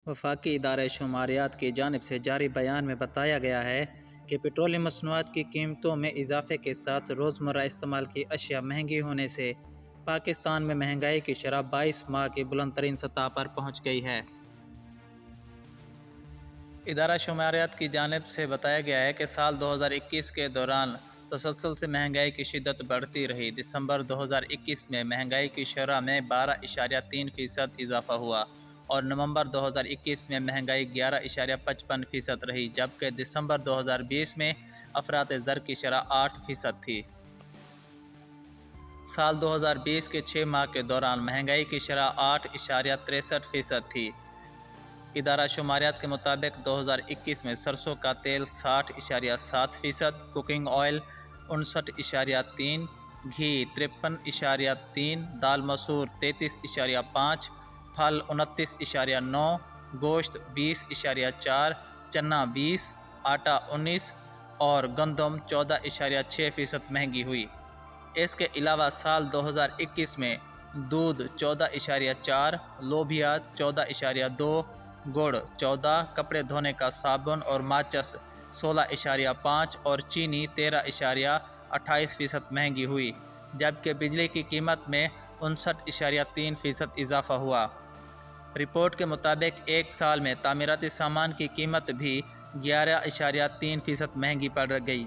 वफाकी इदारे शुमारियात की जानिब से जारी बयान में बताया गया है कि पेट्रोलियम मसनूआत की कीमतों में इजाफे के साथ रोज़मर्रा इस्तेमाल की अशिया महंगी होने से पाकिस्तान में महंगाई की शरह 22 माह की बुलंद तरीन सतह पर पहुँच गई है। इदारा शुमारियात की जानिब से बताया गया है कि साल 2021 के दौरान तसलसल से महंगाई की शिद्दत बढ़ती रही। दिसंबर 2021 में महंगाई की शरह में 12.3% इजाफा हुआ और नवंबर 2021 में महंगाई 11.55% रही, जबकि दिसंबर 2020 में अफरात ज़र की शरह 8% थी। साल 2020 के 6 माह के दौरान महंगाई की शरह 8.63% थी। इदारा शुमारियात के मुताबिक 2021 में सरसों का तेल 60.7%, कुकिंग ऑयल 59.3%, घी 53.3%, दाल मसूर 33.5%, फल 29.9%, गोश्त 20.4%, चना 20%, आटा 19% और गंदम 14.6% महंगी हुई। इसके अलावा साल 2021 में दूध 14.4%, लोबिया 14.2%, गुड़ 14%, कपड़े धोने का साबुन और माचिस 16.5% और चीनी 13.28% महंगी हुई, जबकि बिजली की कीमत में 59.3% इजाफा हुआ। रिपोर्ट के मुताबिक एक साल में तामीराती सामान की कीमत भी 11.3% महंगी पड़ गई।